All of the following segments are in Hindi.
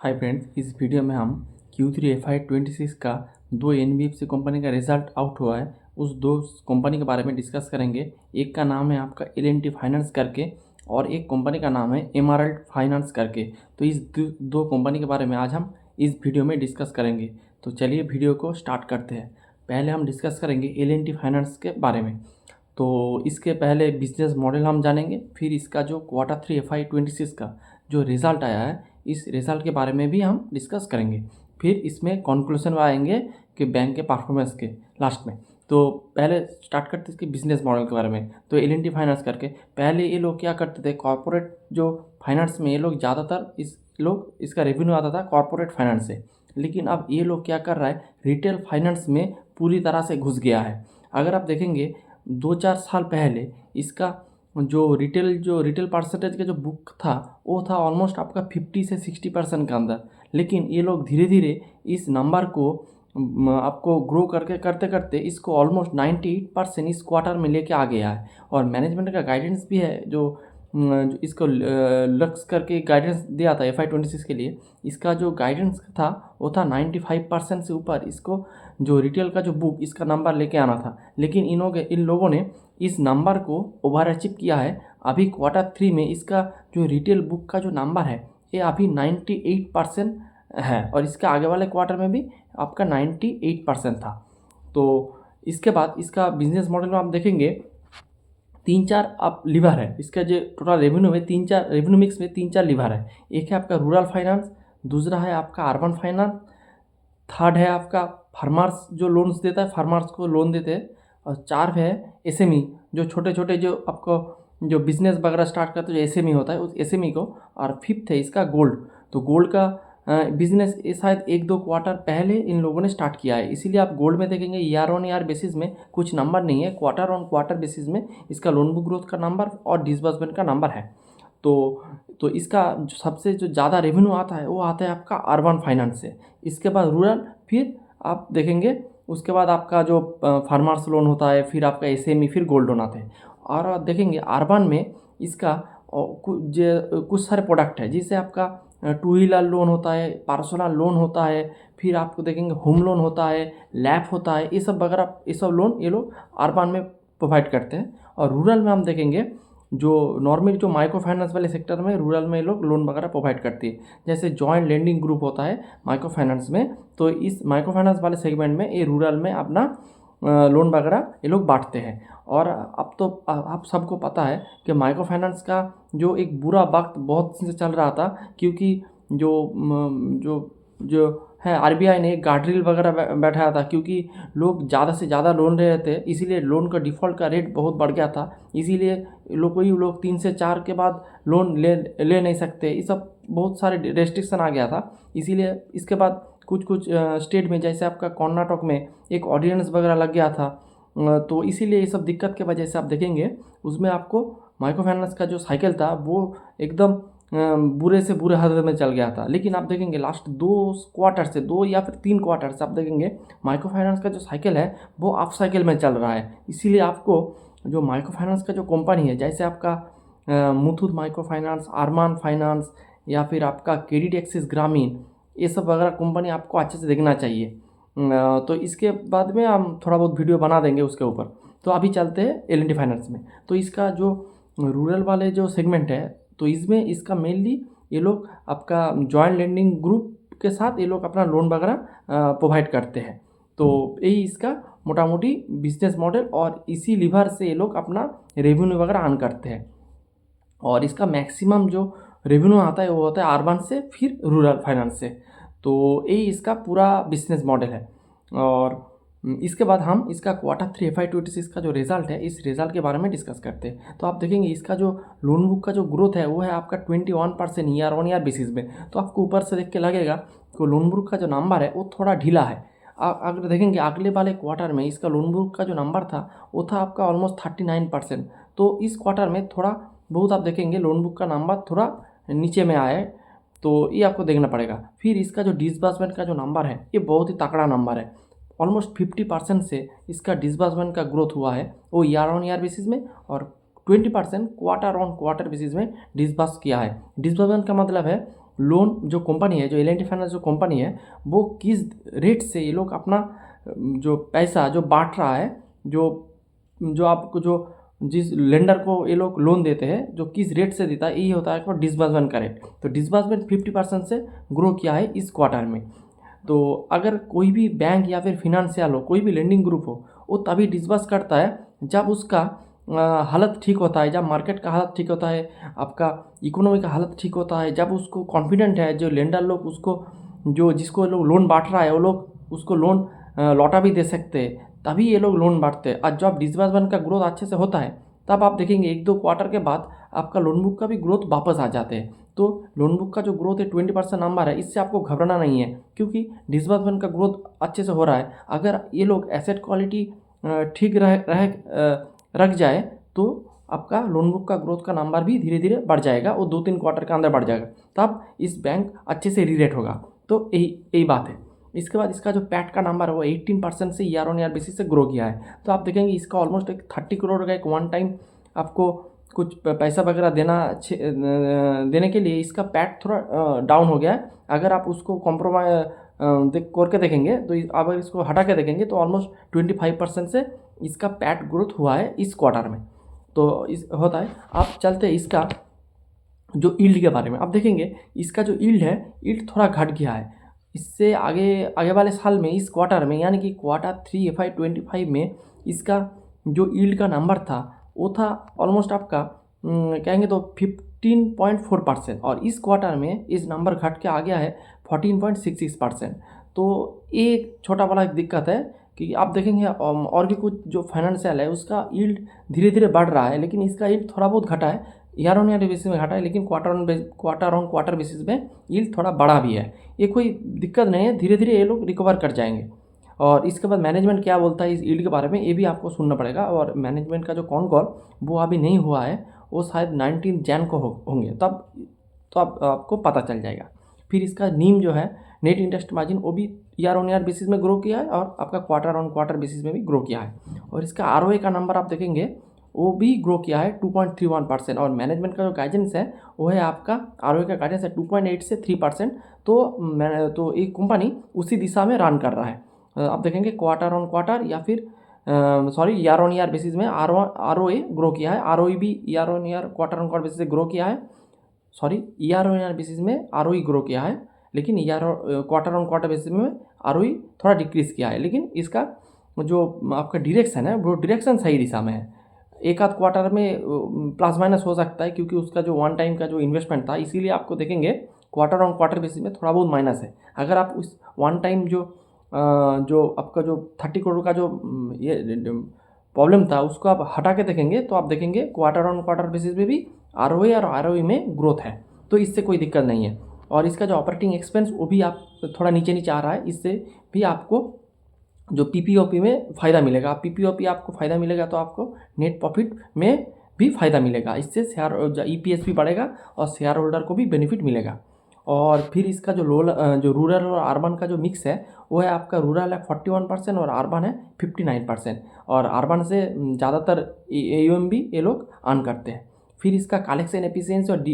हाय फ्रेंड्स, इस वीडियो में हम Q3 FY26 का दो NBFC कंपनी का रिजल्ट आउट हुआ है उस दो कंपनी के बारे में डिस्कस करेंगे। एक का नाम है आपका L&T फाइनेंस करके और एक कंपनी का नाम है एमराल्ड फाइनेंस करके। तो इस दो कंपनी के बारे में आज हम इस वीडियो में डिस्कस करेंगे। तो चलिए वीडियो को स्टार्ट करते हैं। पहले हम डिस्कस करेंगे L&T फाइनेंस के बारे में। तो इसके पहले बिजनेस मॉडल हम जानेंगे, फिर इसका जो Q3 FY26 का जो रिज़ल्ट आया है इस रिज़ल्ट के बारे में भी हम डिस्कस करेंगे। फिर इसमें कंक्लूजन में आएंगे कि बैंक के परफॉर्मेंस के लास्ट में। तो पहले स्टार्ट करते इसके बिजनेस मॉडल के बारे में। तो L&T फाइनेंस करके पहले ये लोग क्या करते थे, कॉर्पोरेट जो फाइनेंस में ये लोग ज़्यादातर इसका रेवेन्यू आता था कॉर्पोरेट फाइनेंस से। लेकिन अब ये लोग क्या कर रहा है, रिटेल फाइनेंस में पूरी तरह से घुस गया है। अगर आप देखेंगे 2-4 साल पहले इसका जो रिटेल परसेंटेज का जो बुक था वो था ऑलमोस्ट आपका 50 से 60% के अंदर। लेकिन ये लोग धीरे धीरे इस नंबर को आपको ग्रो करते करते इसको ऑलमोस्ट 98% इस क्वार्टर में लेके आ गया है। और मैनेजमेंट का गाइडेंस भी है जो इसको लक्ष्य करके गाइडेंस दिया था FY26 के लिए। इसका जो गाइडेंस था वो था 95% से ऊपर इसको जो रिटेल का जो बुक इसका नंबर लेके आना था। लेकिन इन लोगों ने इस नंबर को ओवर अचीव किया है। अभी Q3 में इसका जो रिटेल बुक का जो नंबर है ये अभी 98% है और इसके आगे वाले क्वार्टर में भी आपका 98% था। तो इसके बाद इसका बिजनेस मॉडल में आप देखेंगे 3-4 आप लीवर है। इसका जो टोटल रेवेन्यू में 3-4 रेवेन्यू मिक्स में 3-4 लीवर है। एक है आपका रूरल फाइनेंस, दूसरा है आपका अर्बन फाइनेंस, थर्ड है आपका फार्मर्स जो लोन्स देता है, फार्मर्स को लोन देते हैं, और 4 है SME जो छोटे छोटे जो आपको जो बिज़नेस वगैरह स्टार्ट करते हैं जो SME होता है उस SME को, और फिफ्थ है इसका गोल्ड। तो गोल्ड का बिजनेस ये शायद 1-2 क्वार्टर पहले इन लोगों ने स्टार्ट किया है। इसीलिए आप गोल्ड में देखेंगे ईयर ऑन ईयर बेसिस में कुछ नंबर नहीं है, क्वार्टर ऑन क्वार्टर बेसिस में इसका लोन बुक ग्रोथ का नंबर और डिसबर्समेंट का नंबर है। तो इसका जो सबसे जो ज़्यादा रेवेन्यू आता है वो आता है आपका अर्बन फाइनेंस से, इसके बाद रूरल, फिर आप देखेंगे उसके बाद आपका जो फार्मर्स लोन होता है, फिर आपका SME, फिर गोल्ड लोन आते हैं। और आप देखेंगे अर्बन में इसका कुछ सारे प्रोडक्ट है जिससे आपका 2 व्हीलर लोन होता है, पर्सनल लोन होता है, फिर आपको देखेंगे होम लोन होता है, लैप होता है, ये सब वगैरह ये सब लोन ये लोग अर्बन में प्रोवाइड करते हैं। और रूरल में हम देखेंगे जो नॉर्मली जो माइक्रो फाइनेंस वाले सेक्टर में रूरल में ये लोग लोन वगैरह प्रोवाइड करती है। जैसे जॉइंट लेंडिंग ग्रुप होता है माइक्रो फाइनेंस में, तो इस माइक्रो फाइनेंस वाले सेगमेंट में ये रूरल में अपना लोन वगैरह ये लोग बांटते हैं। और अब तो आप सबको पता है कि माइक्रो फाइनेंस का जो एक बुरा वक्त बहुत दिन से चल रहा था, क्योंकि जो जो जो है RBI ने गार्ड्रिल वगैरह बैठाया था, क्योंकि लोग ज़्यादा से ज़्यादा लोन ले रहे थे, इसीलिए लोन का डिफ़ॉल्ट का रेट बहुत बढ़ गया था। इसीलिए कोई लोग 3 से 4 के बाद लोन ले नहीं सकते, ये सब बहुत सारे रेस्ट्रिक्शन आ गया था। इसीलिए इसके बाद कुछ स्टेट में जैसे आपका कर्नाटक में एक ऑर्डिनेंस वगैरह लग गया था। तो इसीलिए ये सब दिक्कत के वजह से आप देखेंगे उसमें आपको माइक्रो फाइनेंस का जो साइकिल था वो एकदम बुरे से बुरे हालत में चल गया था। लेकिन आप देखेंगे लास्ट 2 या फिर 3 क्वार्टर से आप देखेंगे माइक्रो फाइनेंस का जो साइकिल है वो अप साइकिल में चल रहा है। इसीलिए आपको जो माइक्रो फाइनेंस का जो कंपनी है, जैसे आपका मुथूट माइक्रो फाइनेंस, अरमान फाइनेंस, या फिर आपका क्रेडिट एक्सिस ग्रामीण, ये सब वगैरह कंपनी आपको अच्छे से देखना चाहिए। तो इसके बाद में हम थोड़ा बहुत वीडियो बना देंगे उसके ऊपर। तो अभी चलते हैं L&T फाइनेंस में। तो इसका जो रूरल वाले जो सेगमेंट है, तो इसमें इसका मेनली ये लोग आपका जॉइंट लेंडिंग ग्रुप के साथ ये लोग अपना लोन वगैरह प्रोवाइड करते हैं। तो यही इसका मोटा मोटी बिजनेस मॉडल, और इसी लीवर से ये लोग अपना रेवेन्यू वगैरह अर्न करते हैं। और इसका मैक्सिमम जो रेवेन्यू आता है वो होता है अर्बन से, फिर रूरल फाइनेंस से। तो यही इसका पूरा बिजनेस मॉडल है। और इसके बाद हम इसका Q3 FY26 का जो रिज़ल्ट है इस रिज़ल्ट के बारे में डिस्कस करते हैं। तो आप देखेंगे इसका जो लोन बुक का जो ग्रोथ है वो है आपका 21% ईयर ऑन ईयर बेसिस में। तो आपको ऊपर से देख के लगेगा कि लोन बुक का जो नंबर है वो थोड़ा ढीला है। अगर देखेंगे अगले वाले क्वार्टर में इसका लोन बुक का जो नंबर था वो था आपका ऑलमोस्ट 39%। तो इस क्वार्टर में थोड़ा बहुत आप देखेंगे लोन बुक का नंबर थोड़ा नीचे में आया है, तो ये आपको देखना पड़ेगा। फिर इसका जो डिसबर्समेंट का जो नंबर है ये बहुत ही तगड़ा नंबर है। ऑलमोस्ट 50% से इसका डिसबर्समेंट का ग्रोथ हुआ है वो ईयर ऑन ईयर बेसिस में, और 20% क्वार्टर ऑन क्वार्टर बेसिस में डिसबर्स किया है। डिसबर्समेंट का मतलब है लोन जो कंपनी है, जो L&T फाइनेंस जो कंपनी है, वो किस रेट से ये लोग अपना जो पैसा जो बांट रहा है, जो जो आपको जो जिस लेंडर को ये लोग लोन देते हैं, जो किस रेट से देता है, यही होता है डिसबर्समेंट का रेट। तो डिसबर्समेंट 50% से ग्रो किया है इस क्वार्टर में। तो अगर कोई भी बैंक या फिर फिनेंशियल हो, कोई भी लेंडिंग ग्रुप हो, वो तभी डिसबर्स करता है जब उसका हालत ठीक होता है, जब मार्केट का हालत ठीक होता है, आपका इकोनॉमी का हालत ठीक होता है, जब उसको कॉन्फिडेंट है, जो लेंडर लोग उसको जो जिसको लोग लोन बांट रहा है वो लोग उसको लोन लौटा भी दे सकते हैं, तभी ये लोग लोन बांटते हैं। और जब डिसबर्समेंट का ग्रोथ अच्छे से होता है, तब आप देखेंगे 1-2 क्वार्टर के बाद आपका लोन बुक का भी ग्रोथ वापस आ जाते हैं। तो लोन बुक का जो ग्रोथ है 20% नंबर है, इससे आपको घबराना नहीं है, क्योंकि डिसबर्समेंट का ग्रोथ अच्छे से हो रहा है। अगर ये लोग एसेट क्वालिटी ठीक रख जाए तो आपका लोन बुक का ग्रोथ का नंबर भी धीरे धीरे बढ़ जाएगा, और 2-3 क्वार्टर के अंदर बढ़ जाएगा, तब इस बैंक अच्छे से रीरेट होगा। तो यही बात है। इसके बाद इसका जो पैट का नंबर है वो 18% से ईयर ऑन ईयर बेसिस से ग्रो किया है। तो आप देखेंगे इसका ऑलमोस्ट एक 30 करोड़ का एक वन टाइम आपको कुछ पैसा वगैरह देने के लिए इसका पैट थोड़ा डाउन हो गया है। अगर आप उसको कॉम्प्रोमाइज करके देखेंगे, तो अगर इसको हटा के देखेंगे तो ऑलमोस्ट 25% से इसका पैट ग्रोथ हुआ है इस क्वार्टर में। तो इस होता है। आप चलते हैं इसका जो यील्ड के बारे में। आप देखेंगे इसका जो यील्ड है, यील्ड थोड़ा घट गया है। इससे आगे वाले साल में इस क्वार्टर में, यानी कि Q3 FY25 में इसका जो यील्ड का नंबर था वो था ऑलमोस्ट आपका कहेंगे तो 15.4%, और इस क्वार्टर में इस नंबर घट के आ गया है 14.66%। तो एक छोटा बड़ा एक दिक्कत है कि आप देखेंगे और भी कुछ जो फाइनेंशियल है उसका यील्ड धीरे धीरे बढ़ रहा है, लेकिन इसका यील्ड थोड़ा बहुत घटा है, ईयर ऑन ईयर बेसिस में घटा है, लेकिन क्वार्टर ऑन क्वार्टर बेसिस में यील्ड थोड़ा बड़ा भी है। ये कोई दिक्कत नहीं है, धीरे धीरे ये लोग रिकवर कर जाएंगे। और इसके बाद मैनेजमेंट क्या बोलता है इस यील्ड के बारे में, ये भी आपको सुनना पड़ेगा। और मैनेजमेंट का जो कॉन कॉल वो अभी नहीं हुआ है, वो शायद 19 जैन को होंगे, तब तो आपको पता चल जाएगा। फिर इसका नीम जो है, नेट इंटरेस्ट मार्जिन, वो भी ईयर ऑन ईयर बेसिस में ग्रो किया है, और आपका क्वार्टर ऑन क्वार्टर बेसिस में भी ग्रो किया है। और इसका ROA का नंबर आप देखेंगे वो भी ग्रो किया है 2.31%। और मैनेजमेंट का जो गाइडेंस है वो है आपका ROA का गाइडेंस है 2.8 से 3%। तो एक कंपनी उसी दिशा में रन कर रहा है। आप देखेंगे क्वार्टर ऑन क्वार्टर या फिर ईयर ऑन ईयर बेसिस में ROA ग्रो किया है, ROE भी year on year quarter on quarter basis से ग्रो किया है। ईयर ऑन ईयर बेसिस में ROE ग्रो किया है, लेकिन क्वार्टर ऑन क्वार्टर बेसिस में ROE थोड़ा डिक्रीज किया है। लेकिन इसका जो आपका डायरेक्शन है वो डायरेक्शन सही दिशा में है। एक आध क्वार्टर में प्लस माइनस हो सकता है, क्योंकि उसका जो वन टाइम का जो इन्वेस्टमेंट था, इसीलिए आपको देखेंगे क्वार्टर ऑन क्वार्टर बेसिस में थोड़ा बहुत माइनस है। अगर आप उस वन टाइम जो आपका जो 30 करोड़ का जो ये प्रॉब्लम था उसको आप हटा के देखेंगे, तो आप देखेंगे क्वार्टर ऑन क्वार्टर बेसिस में भी ROA और ROE में ग्रोथ है, तो इससे कोई दिक्कत नहीं है। और इसका जो ऑपरेटिंग एक्सपेंस वो भी आप थोड़ा नीचे आ रहा है, इससे भी आपको जो PPOP में फ़ायदा मिलेगा। PPOP आपको फ़ायदा मिलेगा तो आपको नेट प्रॉफिट में भी फ़ायदा मिलेगा, इससे EPS भी बढ़ेगा और शेयर होल्डर को भी बेनिफिट मिलेगा। और फिर इसका जो रूरल और अर्बन का जो मिक्स है वो है आपका रूरल है 41% और अर्बन है 59%, और अर्बन से ज़्यादातर AUM भी ये लोग अर्न करते हैं। फिर इसका कलेक्शन एफिशिएंसी और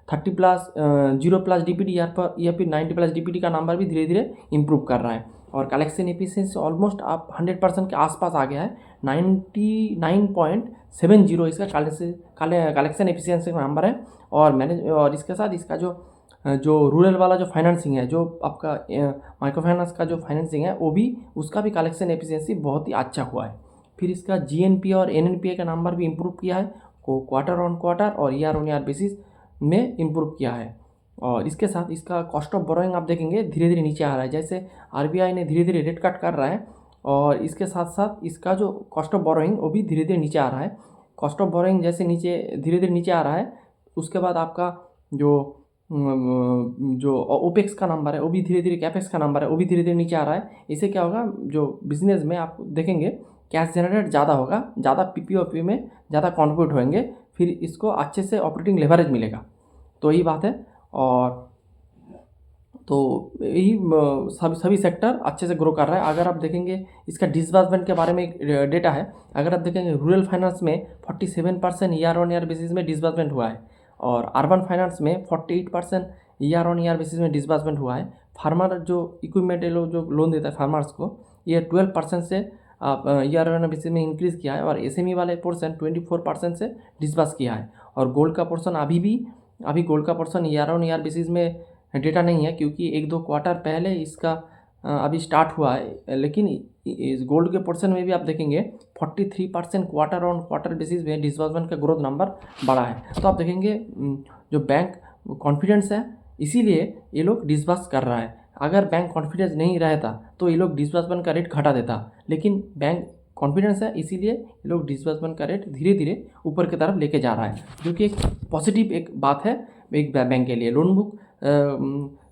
30+ 0+ DPD या फिर 90+ DPD का नंबर भी धीरे धीरे इम्प्रूव कर रहा है। और कलेक्शन एफिशिएंसी ऑलमोस्ट आप 100% के आसपास आ गया है, 99.70 इसका कलेक्शन एफिशिएंसी का नंबर है। और इसके साथ इसका जो रूरल वाला जो फाइनेंसिंग है, जो आपका माइक्रो फाइनेंस का जो फाइनेंसिंग है, वो भी उसका भी कलेक्शन एफिशिएंसी बहुत ही अच्छा हुआ है। फिर इसका GNPA और NNPA का नंबर भी इम्प्रूव किया है, क्वार्टर ऑन क्वार्टर और ईयर ऑन ईयर बेसिस में इम्प्रूव किया है। और इसके साथ इसका कॉस्ट ऑफ बोरोइंग आप देखेंगे धीरे धीरे नीचे आ रहा है, जैसे RBI ने धीरे धीरे रेट कट कर रहा है, और इसके साथ साथ इसका जो कॉस्ट ऑफ बोरोइंग वो भी धीरे धीरे नीचे आ रहा है। कॉस्ट ऑफ बोरोइंग जैसे धीरे धीरे नीचे आ रहा है, उसके बाद आपका जो OPEX का नंबर है वो भी धीरे धीरे, कैपेक्स का नंबर है वो भी धीरे धीरे नीचे आ रहा है। इससे क्या होगा, जो बिजनेस में आप देखेंगे कैश जनरेट ज़्यादा होगा, ज़्यादा PPOP में ज़्यादा कॉन्ट्रीब्यूट होंगे, फिर इसको अच्छे से ऑपरेटिंग लेवरेज मिलेगा। तो यही बात है। और तो यही सभी सेक्टर अच्छे से ग्रो कर रहा है। अगर आप देखेंगे इसका डिसबर्समेंट के बारे में एक डेटा है, अगर आप देखेंगे रूरल फाइनेंस में 47% ईयर ऑन ईयर बेसिस में डिसबर्समेंट हुआ है, और अर्बन फाइनेंस में 48% ईयर ऑन ईयर बेसिस में डिसबर्समेंट हुआ है। फार्मर जो इक्विपमेंट जो लोन देता है फार्मर्स को, ये 12% से आप ईयर ऑन बेसिस में इंक्रीज़ किया है, और एसएमई वाले पोर्सन 24% से डिसबर्स किया है। और गोल्ड का पोर्सन अभी गोल्ड का portion year on year basis में डेटा नहीं है, क्योंकि 1-2 क्वार्टर पहले इसका अभी स्टार्ट हुआ है। लेकिन इस गोल्ड के पोर्शन में भी आप देखेंगे 43% क्वार्टर ऑन क्वार्टर बेसिस में डिसबर्समेंट का ग्रोथ नंबर बढ़ा है। तो आप देखेंगे जो बैंक कॉन्फिडेंस है, इसीलिए ये लोग डिसबर्स कर रहा है। अगर बैंक कॉन्फिडेंस नहीं रहता तो ये लोग डिसबर्समेंट का रेट घटा देता, लेकिन बैंक कॉन्फिडेंस है, इसीलिए ये लोग डिसबर्समेंट का रेट धीरे धीरे ऊपर की तरफ लेके जा रहा है, जो कि एक पॉजिटिव एक बात है एक बैंक के लिए। लोन बुक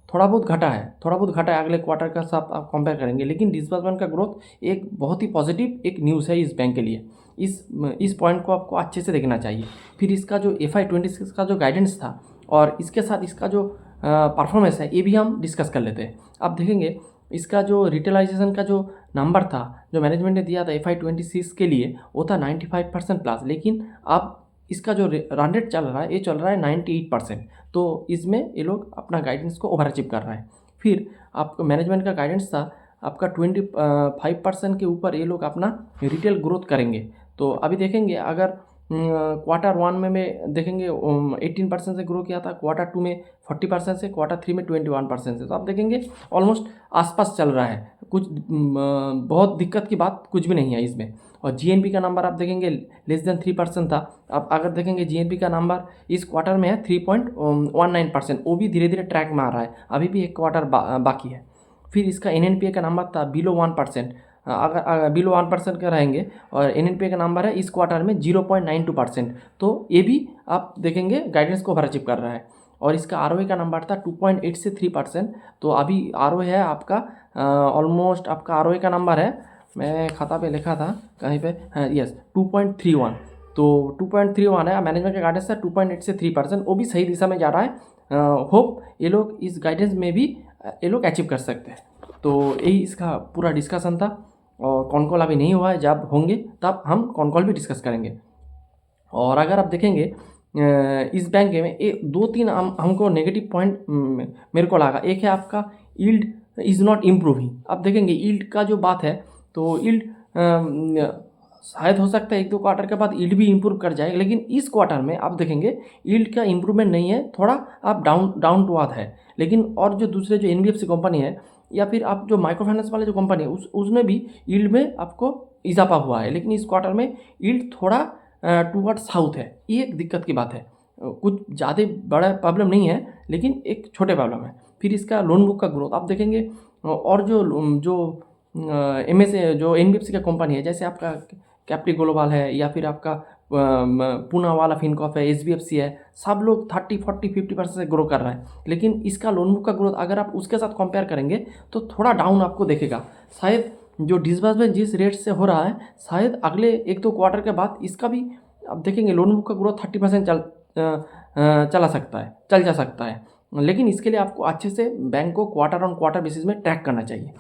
थोड़ा बहुत घटा है अगले क्वार्टर का साथ आप कंपेयर करेंगे, लेकिन डिसबर्समेंट का ग्रोथ एक बहुत ही पॉजिटिव एक न्यूज़ है इस बैंक के लिए। इस पॉइंट को आपको अच्छे से देखना चाहिए। फिर इसका जो FY26 का जो गाइडेंस था और इसके साथ इसका जो परफॉर्मेंस है, ये भी हम डिस्कस कर लेते हैं। आप देखेंगे इसका जो रिटेलाइजेशन का जो नंबर था, जो मैनेजमेंट ने दिया था FY26 के लिए, वो था 95% प्लस, लेकिन अब इसका जो रन रेट चल रहा है, ये चल रहा है 98%। तो इसमें ये लोग अपना गाइडेंस को ओवर अचीव कर रहा है। फिर आपको मैनेजमेंट का गाइडेंस था आपका 25% के ऊपर ये लोग अपना रिटेल ग्रोथ करेंगे। तो अभी देखेंगे अगर क्वार्टर 1 में देखेंगे 18% से ग्रो किया था, क्वार्टर 2 में 40% से, क्वार्टर 3 में 21% से। तो आप देखेंगे ऑलमोस्ट आसपास चल रहा है, कुछ बहुत दिक्कत की बात कुछ भी नहीं है इसमें। और जीएनपी का नंबर आप देखेंगे लेस देन 3% था। आप अगर देखेंगे जीएनपी का नंबर इस क्वार्टर में है 3.19%, वो भी धीरे धीरे ट्रैक में आ रहा है, अभी भी एक क्वार्टर बाकी है। फिर इसका एनएनपीए का नंबर था बिलो 1%, अगर बिलो 1% का रहेंगे, और एनएनपीए का नंबर है इस क्वार्टर में 0.92%। तो ये भी आप देखेंगे गाइडेंस को ओवर अचीव कर रहा है। और इसका आरओए का नंबर था 2.8 से 3%। तो अभी आरओए है आपका ऑलमोस्ट आपका आरओए का नंबर है, मैं खाता पे लिखा था कहीं पे, हाँ यस 2.31। तो 2.31 है, मैनेजमेंट का गाइडेंस था 2.8 से 3%, वो भी सही दिशा में जा रहा है। होप ये लोग इस गाइडेंस में भी ये लोग अचीव कर सकते हैं। तो यही इसका पूरा डिस्कशन था, और कॉन कॉल अभी नहीं हुआ है, जब होंगे तब हम कॉन कॉल भी डिस्कस करेंगे। और अगर आप देखेंगे इस बैंक में 2-3 हमको नेगेटिव पॉइंट मेरे को लगा। एक है आपका यील्ड इज़ नॉट इम्प्रूविंग। आप देखेंगे यील्ड का जो बात है, तो यील्ड शायद हो सकता है 1-2 क्वार्टर के बाद यील्ड भी इम्प्रूव कर जाए, लेकिन इस क्वार्टर में आप देखेंगे यील्ड का इम्प्रूवमेंट नहीं है, थोड़ा आप डाउन टू अर्थ है। लेकिन और जो दूसरे जो NBFC कंपनी है, या फिर आप जो माइक्रो फाइनेंस वाले जो कंपनी है, उसमें भी यील्ड में आपको इजाफा हुआ है, लेकिन इस क्वार्टर में यील्ड थोड़ा टूवर्ड साउथ है। ये एक दिक्कत की बात है, कुछ ज़्यादा बड़ा प्रॉब्लम नहीं है, लेकिन एक छोटे प्रॉब्लम है। फिर इसका लोन बुक का ग्रोथ आप देखेंगे, और जो MSA जो NBFC का कंपनी है, जैसे आपका कैप्री ग्लोबल है, या फिर आपका पूना वाला फिनकॉर्प है, SBFC है, सब लोग 30, 40, 50% से ग्रो कर रहा है। लेकिन इसका लोन बुक का ग्रोथ अगर आप उसके साथ कंपेयर करेंगे तो थोड़ा डाउन आपको देखेगा। शायद जो डिसबर्समेंट जिस रेट से हो रहा है, शायद अगले 1-2 क्वार्टर के बाद इसका भी आप देखेंगे लोन बुक का ग्रोथ 30% चल जा सकता है। लेकिन इसके लिए आपको अच्छे से बैंक को क्वार्टर ऑन क्वार्टर बेसिस में ट्रैक करना चाहिए।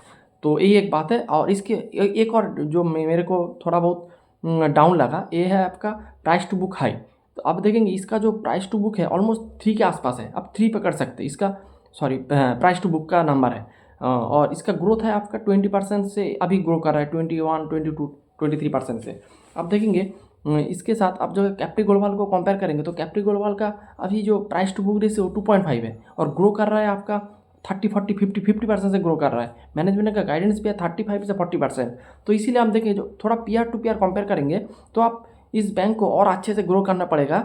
तो यही एक बात है। और इसके एक और जो मेरे को थोड़ा बहुत डाउन लगा, ये है आपका प्राइस टू बुक हाई। तो आप देखेंगे इसका जो प्राइस टू बुक है ऑलमोस्ट 3 के आसपास है, आप 3 पकड़ सकते हैं इसका, सॉरी प्राइस टू बुक का नंबर है। और इसका ग्रोथ है आपका 20% से अभी ग्रो कर रहा है, 21, 22, 23% से। आप देखेंगे इसके साथ आप जो कैप्री ग्लोबल को कंपेयर करेंगे, तो कैप्री ग्लोबल का अभी जो प्राइस टू बुक रेशियो 2.5 है, और ग्रो कर रहा है आपका 30, 40, 50% से ग्रो कर रहा है। मैनेजमेंट का गाइडेंस भी है 35 से 40%। तो इसीलिए हम देखें जो थोड़ा पीआर टू पीआर कंपेयर करेंगे, तो आप इस बैंक को और अच्छे से ग्रो करना पड़ेगा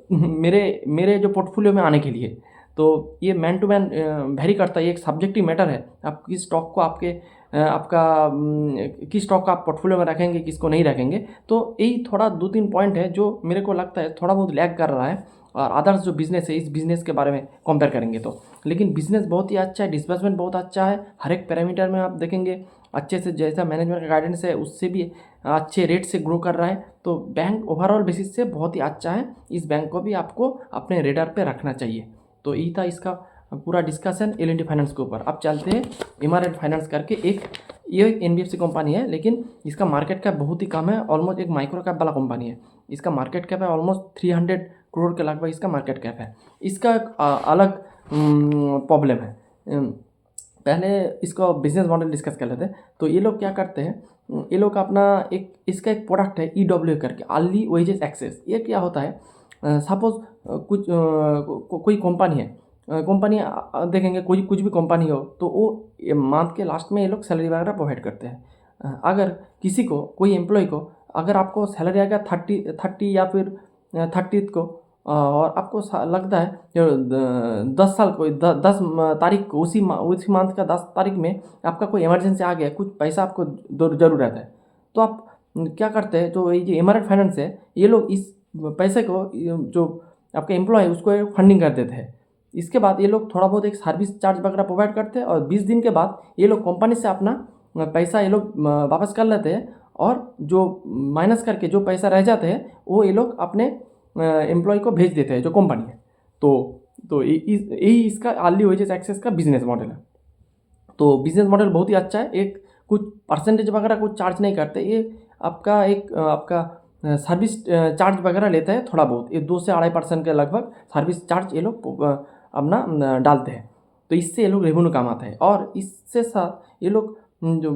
मेरे जो पोर्टफोलियो में आने के लिए। तो ये मैन टू मैन वेरी करता है, ये एक सब्जेक्टिव मैटर है। आप किस स्टॉक को किस स्टॉक का आप पोर्टफोलियो में रखेंगे, किसको नहीं रखेंगे। तो यही थोड़ा 2-3 पॉइंट है जो मेरे को लगता है थोड़ा बहुत लैग कर रहा है, और अदर्स जो बिज़नेस है इस बिज़नेस के बारे में कंपेयर करेंगे तो। लेकिन बिज़नेस बहुत ही अच्छा है, डिस्बर्समेंट बहुत अच्छा है, हर एक पैरामीटर में आप देखेंगे अच्छे से, जैसा मैनेजमेंट का गाइडेंस है उससे भी अच्छे रेट से ग्रो कर रहा है। तो बैंक ओवरऑल बेसिस से बहुत ही अच्छा है, इस बैंक को भी आपको अपने रेडार पे रखना चाहिए। तो यही था इसका पूरा डिस्कशन L&T फाइनेंस के ऊपर। अब चलते हैं एमआरएफ फाइनेंस करके, ये NBFC कंपनी है, लेकिन इसका मार्केट कैप बहुत ही कम है, ऑलमोस्ट एक माइक्रो कैप वाला कंपनी है। इसका मार्केट कैप है ऑलमोस्ट 300 करोड़ के लगभग इसका मार्केट कैप है। इसका अलग प्रॉब्लम है। पहले इसको बिजनेस मॉडल डिस्कस कर लेते हैं। तो ये लोग क्या करते हैं, ये लोग अपना इसका एक प्रोडक्ट है EWA करके, अर्ली वेजेस एक्सेस। ये क्या होता है, सपोज कोई कंपनी है, कंपनी देखेंगे कुछ भी कंपनी हो, तो वो मंथ के लास्ट में ये लोग सैलरी वगैरह प्रोवाइड करते हैं। अगर किसी को, कोई एम्प्लॉय को, अगर आपको सैलरी आएगा 30 या फिर 30 को, और आपको लगता है 10 साल को 10 तारीख को, उसी मंथ का 10 तारीख में आपका कोई इमरजेंसी आ गया, कुछ पैसा आपको ज़रूरत है, तो आप क्या करते हैं, जो ये एमआरएफ फाइनेंस है, ये लोग इस पैसे को, जो आपका एम्प्लॉय है उसको फंडिंग कर देते हैं। इसके बाद ये लोग थोड़ा बहुत एक सर्विस चार्ज वगैरह प्रोवाइड करते हैं, और 20 दिन के बाद ये लोग कंपनी से अपना पैसा ये लोग वापस कर लेते हैं, और जो माइनस करके जो पैसा रह जाते हैं वो ये लोग अपने एम्प्लॉय को भेज देते हैं, जो कंपनी है। तो यही इसका अर्ली वेजेस एक्सेस का बिजनेस मॉडल है। तो बिजनेस मॉडल बहुत ही अच्छा है। एक कुछ परसेंटेज वगैरह कुछ चार्ज नहीं करते, ये आपका सर्विस चार्ज वगैरह लेता है थोड़ा बहुत, ये 2 से 2.5% के लगभग सर्विस चार्ज ये लोग अपना डालते हैं। तो इससे ये लोग रेवेन्यू कमाते हैं, और इससे साथ ये लोग जो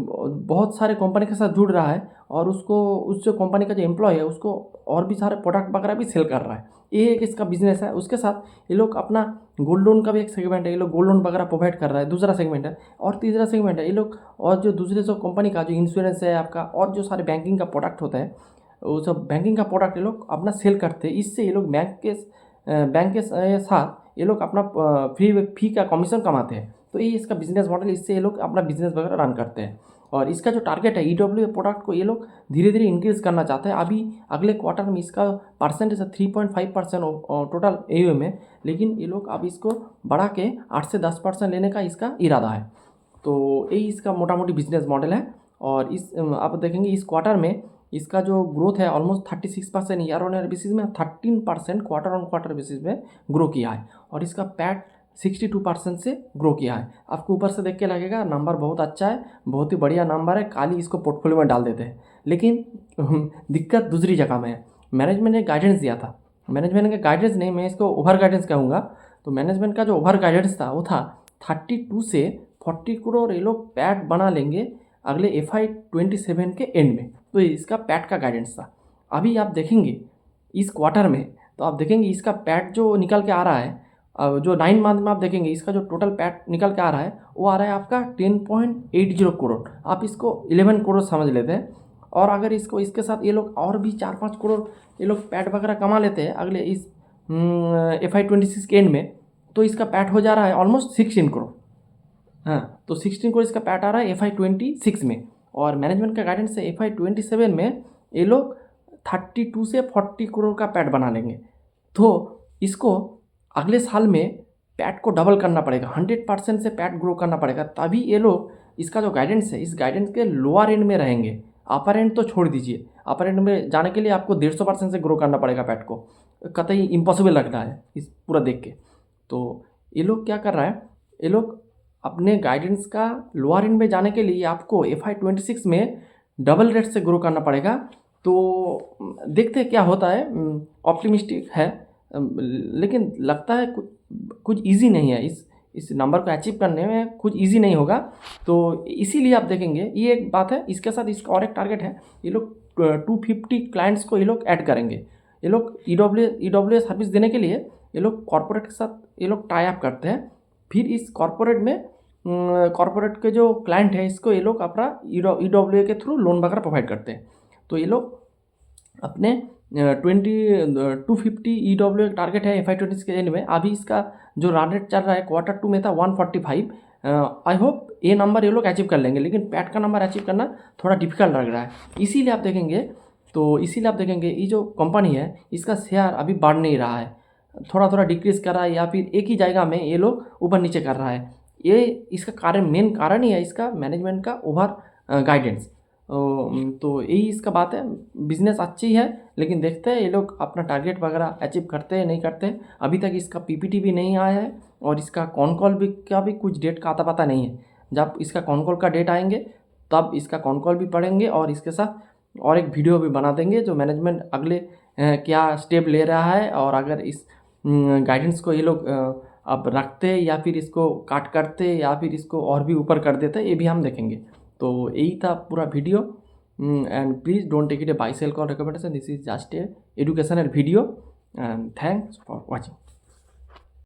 बहुत सारे कंपनी के साथ जुड़ रहा है, और उस जो कंपनी का जो एम्प्लॉय है उसको और भी सारे प्रोडक्ट वगैरह भी सेल कर रहा है। ये एक इसका बिजनेस है। उसके साथ ये लोग अपना गोल्ड लोन का भी एक सेगमेंट है, ये लोग गोल्ड लोन वगैरह प्रोवाइड कर रहा है, दूसरा सेगमेंट है। और तीसरा सेगमेंट है ये लोग, और जो दूसरे जो कंपनी का जो इंश्योरेंस है आपका, और जो सारे बैंकिंग का प्रोडक्ट होता है, वो सब बैंकिंग का प्रोडक्ट ये लोग अपना सेल करते हैं। इससे ये लोग बैंक के साथ ये लोग अपना फी का कमीशन कमाते हैं। तो ये इसका बिजनेस मॉडल, इससे ये लोग अपना बिजनेस वगैरह रन करते हैं। और इसका जो टारगेट है EWA प्रोडक्ट को ये लोग धीरे धीरे इंक्रीज़ करना चाहते हैं। अभी अगले क्वार्टर में इसका परसेंटेज 3.5% टोटल AUM है, लेकिन ये लोग अब इसको बढ़ा के 8 से 10% लेने का इसका इरादा है। तो यही इसका मोटा मोटी बिजनेस मॉडल है। और आप देखेंगे इस क्वार्टर में इसका जो ग्रोथ है almost 36% year on year basis में, 13% क्वार्टर ऑन क्वार्टर बेसिस में ग्रो किया है। और इसका पैट 62% से ग्रो किया है। आपको ऊपर से देख के लगेगा नंबर बहुत अच्छा है, बहुत ही बढ़िया नंबर है, खाली इसको पोर्टफोलियो में डाल देते हैं। लेकिन दिक्कत दूसरी जगह में है। मैनेजमेंट ने गाइडेंस दिया था, मैनेजमेंट ने गाइडेंस नहीं, मैं इसको ओवर गाइडेंस कहूँगा। तो मैनेजमेंट का जो ओवर गाइडेंस था वो था 32 से 40 करोड़ ये लोग पैट बना लेंगे अगले FY 27 के एंड में। तो इसका पैट का गाइडेंस था। अभी आप देखेंगे इस क्वार्टर में, तो आप देखेंगे इसका पैट जो निकल के आ रहा है, जो 9 मंथ में आप देखेंगे इसका जो टोटल पैट निकल के आ रहा है वो आ रहा है आपका 10.80 करोड़। आप इसको 11 करोड़ समझ लेते हैं। और अगर इसके साथ ये लोग और भी 4-5 करोड़ ये लोग पैट वगैरह कमा लेते हैं अगले इस FY 26 के एंड में, तो इसका पैट हो जा रहा है ऑलमोस्ट 16 करोड़। हाँ, तो 16 करोड़ इसका पैट आ रहा है FY 26 में। और मैनेजमेंट का गाइडेंस है FY 27 में ये लोग 32 से 40 करोड़ का पैट बना लेंगे। तो इसको अगले साल में पैट को डबल करना पड़ेगा, 100% से पैट ग्रो करना पड़ेगा, तभी ये लोग इसका जो गाइडेंस है इस गाइडेंस के लोअर एंड में रहेंगे। अपर एंड तो छोड़ दीजिए, अपर एंड में जाने के लिए आपको 150% से ग्रो करना पड़ेगा पैट को, कतई इम्पॉसिबल लग रहा है इस पूरा देख के। तो ये लोग क्या कर रहा है, ये लोग अपने गाइडेंस का लोअर एंड में जाने के लिए आपको FY 26 में डबल रेट से ग्रो करना पड़ेगा। तो देखते हैं क्या होता है, ऑप्टिमिस्टिक है, लेकिन लगता है कुछ इजी नहीं है, इस नंबर को अचीव करने में कुछ इजी नहीं होगा। तो इसीलिए आप देखेंगे ये एक बात है। इसके साथ इसका और एक टारगेट है, ये लोग 250 क्लाइंट्स को ये लोग ऐड करेंगे। ये लोग EWA सर्विस देने के लिए ये लोग कॉर्पोरेट के साथ ये लोग टाई अप करते हैं। फिर इस कॉर्पोरेट में कॉर्पोरेट के जो क्लाइंट है इसको ये लोग अपना EWA के थ्रू लोन वगैरह प्रोवाइड करते हैं। तो ये लोग अपने 250 EWA टारगेट है FY 26 के एंड में। अभी इसका जो रन रेट चल रहा है क्वार्टर 2 में था 145। आई होप ये नंबर ये लोग अचीव कर लेंगे, लेकिन पैट का नंबर अचीव करना थोड़ा डिफिकल्ट लग रहा है। इसीलिए आप देखेंगे ये जो कंपनी है इसका शेयर अभी बढ़ नहीं रहा है, थोड़ा थोड़ा डिक्रीज कर रहा है, या फिर एक ही जगह में ये लोग ऊपर नीचे कर रहा है। ये इसका मेन कारण ही है इसका मैनेजमेंट का ओवर गाइडेंस। तो यही इसका बात है। बिजनेस अच्छी है, लेकिन देखते हैं ये लोग अपना टारगेट वगैरह अचीव करते हैं नहीं करते। अभी तक इसका PPT भी नहीं आया है, और इसका कॉन कॉल भी कुछ डेट का आता पता नहीं है। जब इसका कॉन कॉल का डेट आएंगे तब इसका कॉन कॉल भी पढ़ेंगे, और इसके साथ और एक वीडियो भी बना देंगे जो मैनेजमेंट अगले क्या स्टेप ले रहा है, और अगर इस गाइडेंस को ये लोग अब रखते या फिर इसको काट करते या फिर इसको और भी ऊपर कर देते, ये भी हम देखेंगे। तो यही था पूरा video. And please don't take it a buy sell call recommendation, this is just a educational video, and thanks for watching.